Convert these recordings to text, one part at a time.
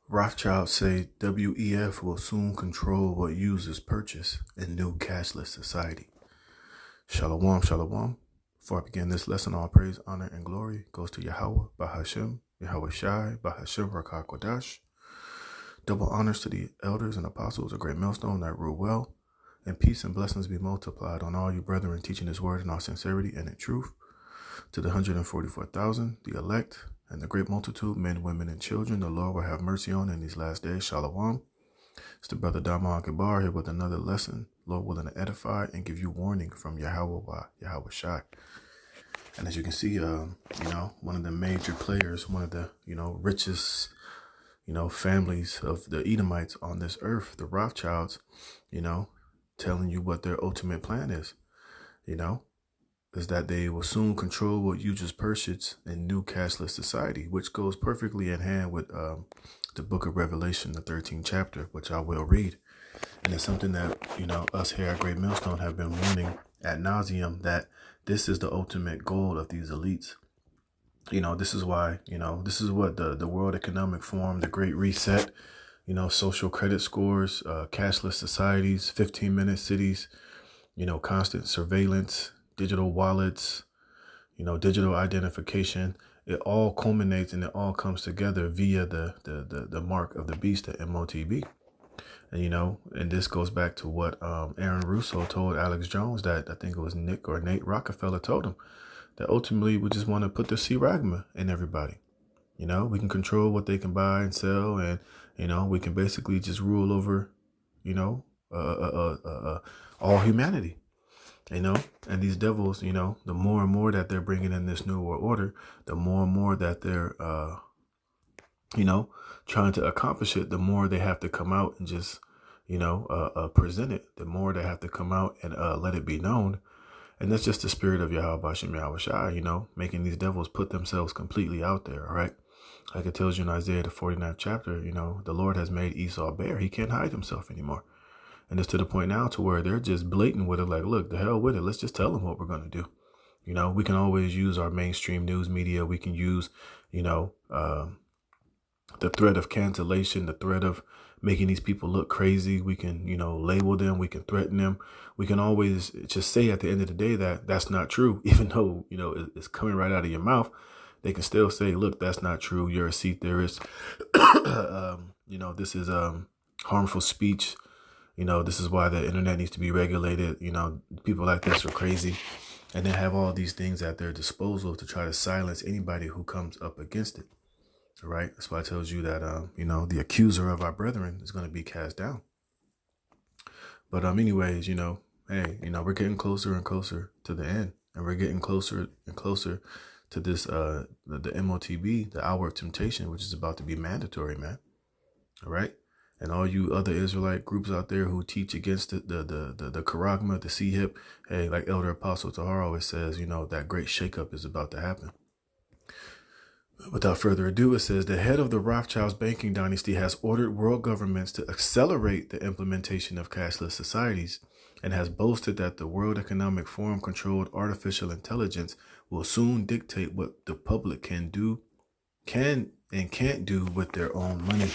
Rothschild say WEF will soon control what users purchase in new cashless society. Shalom, shalom. Before I begin this lesson, all praise, honor, and glory goes to Yahweh, Bahashem, Yahweh Shai, Bahashem, Rakah Kodash. Double honors to the elders and apostles, a great millstone that rule well, and peace and blessings be multiplied on all you brethren teaching his word in all sincerity and in truth. To the 144,000, the elect, and the great multitude, men, women, and children, the Lord will have mercy on in these last days. Shalom. It's the brother Dama Akibar here with another lesson, Lord willing to edify and give you warning from Yahweh, Yahweh Shai. And as you can see, one of the major players, one of the, richest, families of the Edomites on this earth, the Rothschilds, telling you what their ultimate plan is, is that they will soon control what you just purchase in new cashless society, which goes perfectly in hand with the book of Revelation, the 13th chapter, which I will read. And it's something that, us here at Great Millstone have been warning ad nauseum, that this is the ultimate goal of these elites. This is why, this is what the World Economic Forum, the Great Reset, social credit scores, cashless societies, 15-minute cities, constant surveillance, digital wallets, digital identification. It all culminates and it all comes together via the mark of the beast, the MOTB. And, and this goes back to what Aaron Russo told Alex Jones, that I think it was Nick or Nate Rockefeller told him, that ultimately we just want to put the C-Ragma in everybody. We can control what they can buy and sell, and, we can basically just rule over, all humanity. And these devils, the more and more that they're bringing in this new world order, the more and more that they're, trying to accomplish it, the more they have to come out and just, present it, the more they have to come out and let it be known. And that's just the spirit of Yahweh Bashem Yahweh Shai, making these devils put themselves completely out there. All right. Like it tells you in Isaiah, the 49th chapter, the Lord has made Esau bare. He can't hide himself anymore. And it's to the point now to where they're just blatant with it. Like, look, the hell with it. Let's just tell them what we're going to do. We can always use our mainstream news media. We can use, the threat of cancellation, the threat of making these people look crazy. We can, label them. We can threaten them. We can always just say at the end of the day that that's not true, even though, it's coming right out of your mouth. They can still say, look, that's not true. You're a seed theorist. This is harmful speech. This is why the internet needs to be regulated. People like this are crazy. And they have all these things at their disposal to try to silence anybody who comes up against it. All right. That's why it tells you that, the accuser of our brethren is going to be cast down. But anyways, hey, we're getting closer and closer to the end. And we're getting closer and closer to this, the MOTB, the hour of temptation, which is about to be mandatory, man. All right. And all you other Israelite groups out there who teach against the Karagma, the C-Hip, hey, like Elder Apostle Tahar always says, that great shakeup is about to happen. Without further ado, it says the head of the Rothschild's banking dynasty has ordered world governments to accelerate the implementation of cashless societies and has boasted that the World Economic Forum controlled artificial intelligence will soon dictate what the public can and can't do with their own money.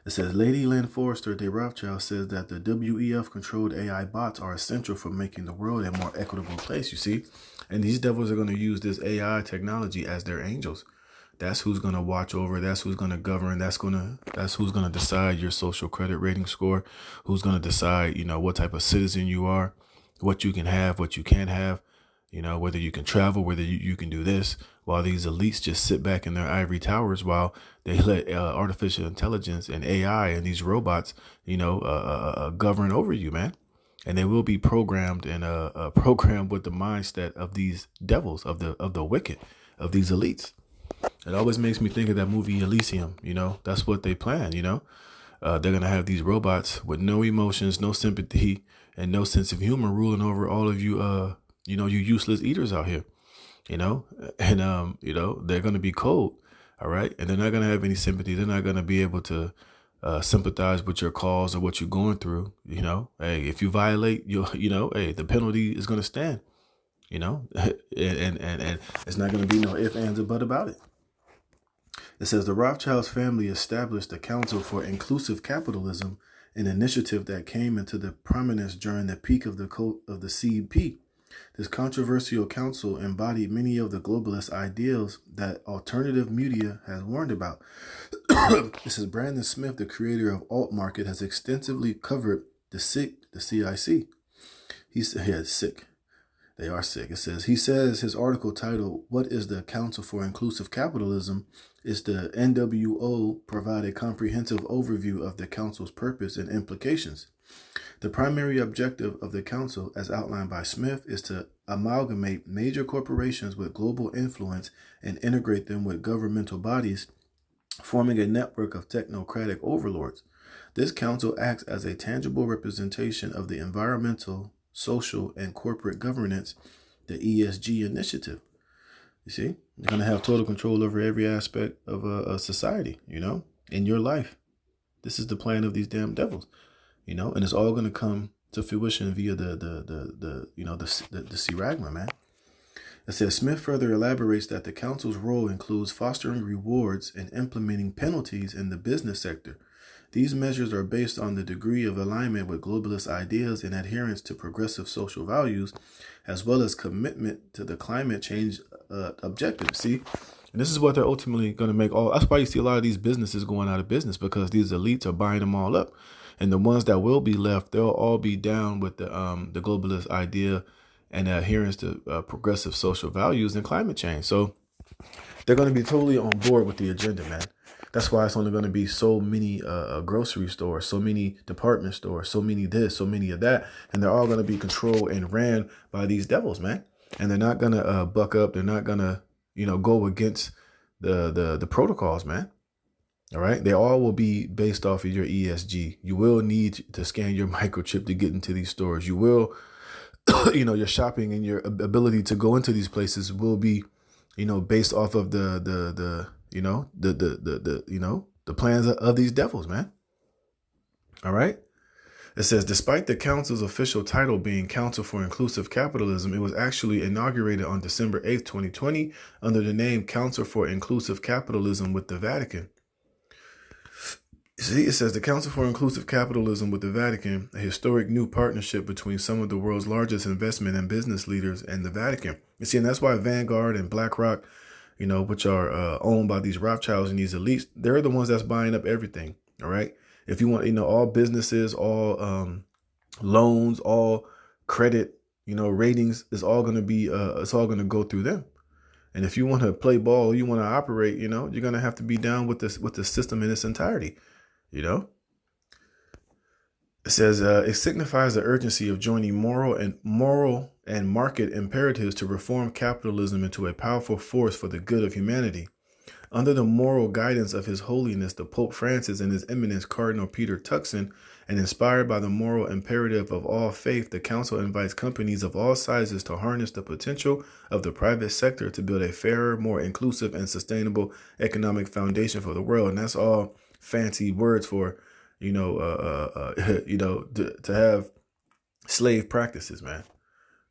It says Lady Lynn Forrester de Rothschild says that the WEF-controlled AI bots are essential for making the world a more equitable place, you see. And these devils are going to use this AI technology as their angels. That's who's going to watch over. That's who's going to govern. That's who's going to decide your social credit rating score. Who's going to decide, what type of citizen you are, what you can have, what you can't have, whether you can travel, whether you can do this, while these elites just sit back in their ivory towers while they let artificial intelligence and AI and these robots, govern over you, man. And they will be programmed and programmed with the mindset of these devils, of the wicked, of these elites. It always makes me think of that movie Elysium. That's what they plan. They're going to have these robots with no emotions, no sympathy, and no sense of humor ruling over all of you, you useless eaters out here, and, they're going to be cold. All right. And they're not going to have any sympathy. They're not going to be able to sympathize with your cause or what you're going through. Hey, if you violate hey, the penalty is going to stand, and it's not going to be no ifs, ands, or but about it. It says the Rothschild's family established the Council for Inclusive Capitalism, an initiative that came into the prominence during the peak of the CP. This controversial council embodied many of the globalist ideals that alternative media has warned about. This is Brandon Smith, the creator of Alt Market, has extensively covered the CIC. He said, yeah, sick. They are sick. It says, he says his article titled, "What is the Council for Inclusive Capitalism?" is the NWO provide a comprehensive overview of the council's purpose and implications. The primary objective of the council, as outlined by Smith, is to amalgamate major corporations with global influence and integrate them with governmental bodies, forming a network of technocratic overlords. This council acts as a tangible representation of the environmental, social, and corporate governance, the ESG initiative. You see, you're going to have total control over every aspect of a society, in your life. This is the plan of these damn devils, and it's all going to come to fruition via the CRAGMA, man. It says Smith further elaborates that the council's role includes fostering rewards and implementing penalties in the business sector. These measures are based on the degree of alignment with globalist ideas and adherence to progressive social values, as well as commitment to the climate change objectives. See, and this is what they're ultimately going to make all. That's why you see a lot of these businesses going out of business, because these elites are buying them all up, and the ones that will be left, they'll all be down with the globalist idea and adherence to progressive social values and climate change. So they're going to be totally on board with the agenda, man. That's why it's only going to be so many grocery stores, so many department stores, so many this, so many of that. And they're all going to be controlled and ran by these devils, man. And they're not going to buck up. They're not going to, go against the protocols, man. All right. They all will be based off of your ESG. You will need to scan your microchip to get into these stores. You will, your shopping and your ability to go into these places will be, based off of the plans of these devils, man. All right. It says, despite the council's official title being Council for Inclusive Capitalism, it was actually inaugurated on December 8th, 2020, under the name Council for Inclusive Capitalism with the Vatican. See, it says the Council for Inclusive Capitalism with the Vatican, a historic new partnership between some of the world's largest investment and business leaders and the Vatican. You see, and that's why Vanguard and BlackRock, which are owned by these Rothschilds and these elites, they're the ones that's buying up everything. All right. If you want, all businesses, all loans, all credit, ratings is all going to be it's all going to go through them. And if you want to play ball, you want to operate, you're going to have to be down with the system in its entirety. It says it signifies the urgency of joining moral and market imperatives to reform capitalism into a powerful force for the good of humanity. Under the moral guidance of His Holiness the Pope Francis and His Eminence Cardinal Peter Turkson, and inspired by the moral imperative of all faith, the Council invites companies of all sizes to harness the potential of the private sector to build a fairer, more inclusive, and sustainable economic foundation for the world. And that's all fancy words for, to have slave practices, man.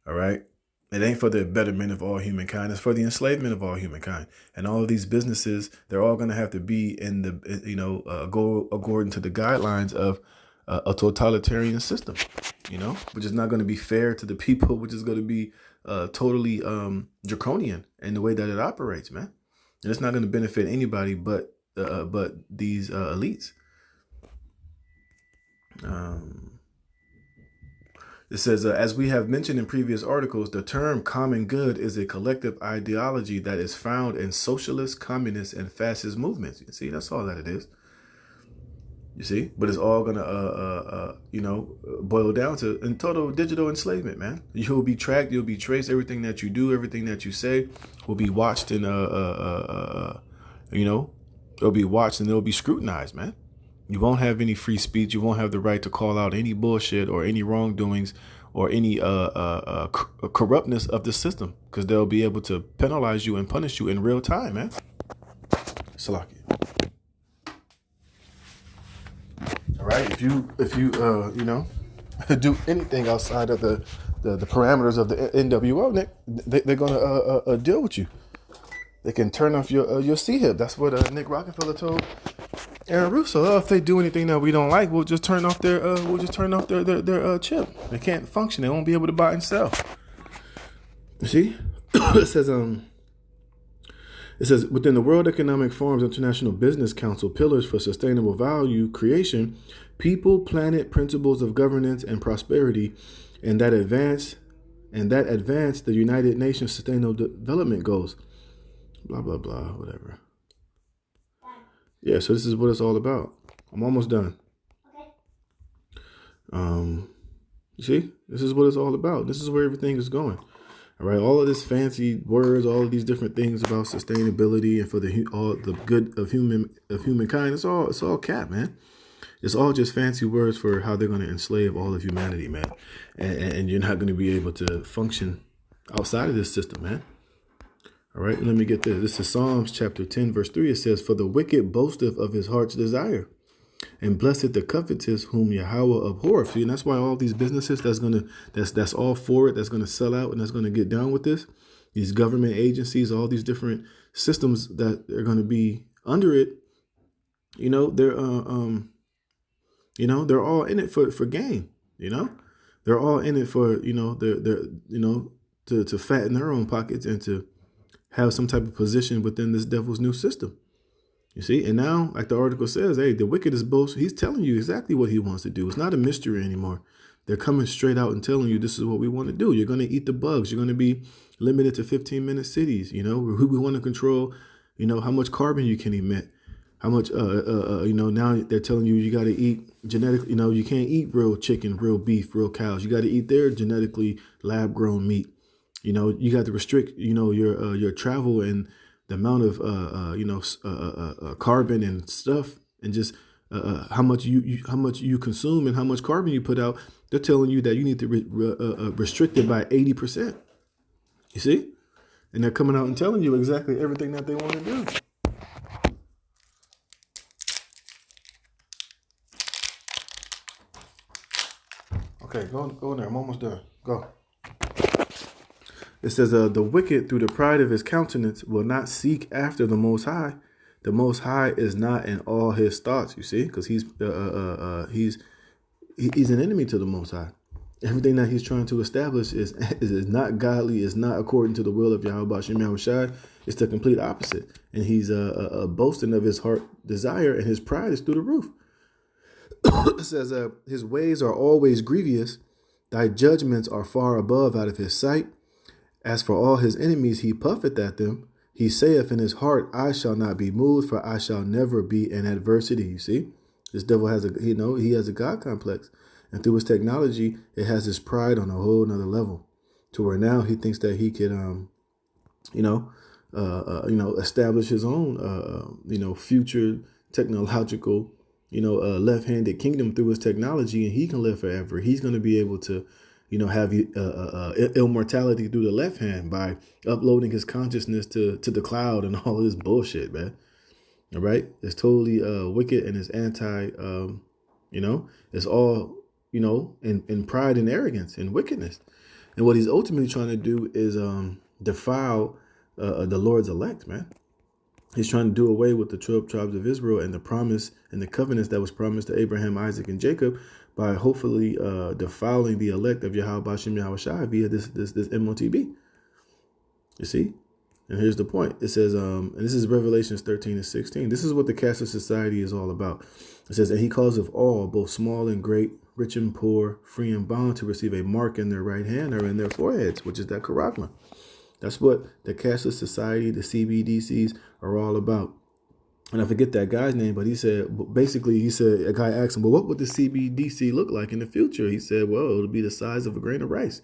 All right. It ain't for the betterment of all humankind. It's for the enslavement of all humankind. And all of these businesses, they're all going to have to be in the, go according to the guidelines of a totalitarian system, which is not going to be fair to the people, which is going to be totally draconian in the way that it operates, man. And it's not going to benefit anybody but these elites. It says, as we have mentioned in previous articles, the term common good is a collective ideology that is found in socialist, communist, and fascist movements. You see, that's all that it is. You see, but it's all going to, boil down to in total digital enslavement, man. You'll be tracked. You'll be traced. Everything that you do, everything that you say will be watched and, it'll be watched and it'll be scrutinized, man. You won't have any free speech. You won't have the right to call out any bullshit or any wrongdoings or any corruptness of the system, because they'll be able to penalize you and punish you in real time, man. Salaki. All right. If you do anything outside of the parameters of the NWO, they're gonna deal with you. They can turn off your C-hip. That's what Nick Rockefeller told Aaron Russo. If they do anything that we don't like, we'll just turn off their chip. They can't function. They won't be able to buy and sell. You see, it says within the World Economic Forum's International Business Council pillars for sustainable value creation, people, planet, principles of governance and prosperity, and that advance the United Nations Sustainable Development Goals. Blah blah blah, whatever. Yeah, so this is what it's all about. I'm almost done. Okay. You see, this is what it's all about. This is where everything is going. All right, all of this fancy words, all of these different things about sustainability and for all the good of humankind. It's all cap, man. It's all just fancy words for how they're going to enslave all of humanity, man. And you're not going to be able to function outside of this system, man. All right, let me get this. This is Psalms chapter 10, verse 3. It says, "For the wicked boasteth of his heart's desire, and blessed the covetous whom Yahweh abhorreth." See, and that's why all these businesses that's all for it, that's gonna sell out and that's gonna get down with this. These government agencies, all these different systems that are gonna be under it, they're they're all in it for gain. They're all in it for they're to fatten their own pockets and to have some type of position within this devil's new system. You see, and now, like the article says, hey, the wicked is both. He's telling you exactly what he wants to do. It's not a mystery anymore. They're coming straight out and telling you this is what we want to do. You're going to eat the bugs. You're going to be limited to 15-minute cities. We want to control, how much carbon you can emit. How much, now they're telling you you got to eat genetically, you can't eat real chicken, real beef, real cows. You got to eat their genetically lab grown meat. You got to restrict, your travel and the amount of, carbon and stuff, and just how much you consume and how much carbon you put out. They're telling you that you need to restrict it by 80%. You see, and they're coming out and telling you exactly everything that they want to do. Okay, go in there. I'm almost done. Go. It says, the wicked, through the pride of his countenance, will not seek after the Most High. The Most High is not in all his thoughts, you see, because he's an enemy to the Most High. Everything that he's trying to establish is not godly, is not according to the will of Yahweh Bashim Yahushai. It's the complete opposite. And he's boasting of his heart desire, and his pride is through the roof. It says, his ways are always grievous. Thy judgments are far above out of his sight. As for all his enemies, he puffeth at them. He saith in his heart, I shall not be moved, for I shall never be in adversity. You see, this devil has he has a God complex, and through his technology, it has his pride on a whole nother level, to where now he thinks that he could, establish his own, future technological, left-handed kingdom through his technology, and he can live forever. He's going to be able to have immortality through the left hand by uploading his consciousness to the cloud and all of this bullshit, man. All right. It's totally wicked, and it's anti, it's all, in pride and arrogance and wickedness. And what he's ultimately trying to do is defile the Lord's elect, man. He's trying to do away with the 12 tribes of Israel and the promise and the covenants that was promised to Abraham, Isaac, and Jacob by hopefully defiling the elect of Yahweh Bashim Yahushai via this MOTB. You see? And here's the point. It says, and this is Revelations 13:16. This is what the cashless society is all about. It says, and he calls of all, both small and great, rich and poor, free and bond, to receive a mark in their right hand or in their foreheads, which is that charagma. That's what the cashless society, the CBDCs, are all about. And I forget that guy's name, but he said, a guy asked him, well, what would the CBDC look like in the future? He said, well, it'll be the size of a grain of rice.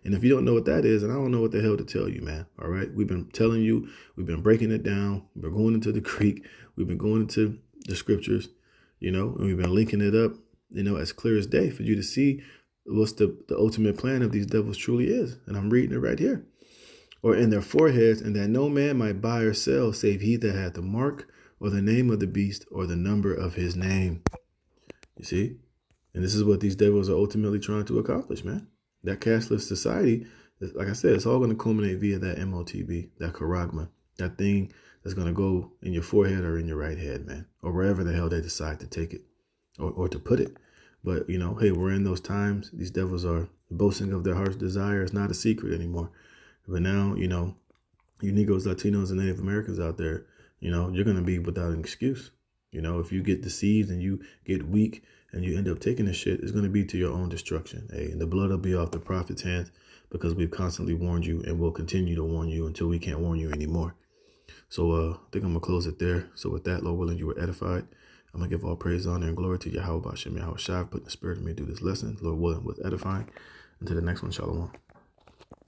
And if you don't know what that is, and I don't know what the hell to tell you, man. All right. We've been telling you, we've been breaking it down. We're going into the Greek. We've been going into the scriptures, and we've been linking it up, as clear as day for you to see what's the ultimate plan of these devils truly is. And I'm reading it right here. Or in their foreheads, and that no man might buy or sell save he that hath the mark or the name of the beast or the number of his name. You see? And this is what these devils are ultimately trying to accomplish, man. That cashless society, like I said, it's all going to culminate via that MOTB, that charagma, that thing that's going to go in your forehead or in your right head, man, or wherever the hell they decide to take it or to put it. But, hey, we're in those times. These devils are boasting of their heart's desire. It's not a secret anymore. But now, you Negroes, Latinos, and Native Americans out there, you're going to be without an excuse. If you get deceived and you get weak and you end up taking this shit, it's going to be to your own destruction. Hey, and the blood will be off the prophet's hands, because we've constantly warned you and will continue to warn you until we can't warn you anymore. So I think I'm going to close it there. So with that, Lord willing, you were edified. I'm going to give all praise, honor, and glory to Yahweh Bashem Yahweh Shai, putting the spirit in me to do this lesson. Lord willing, was edifying. Until the next one, shalom.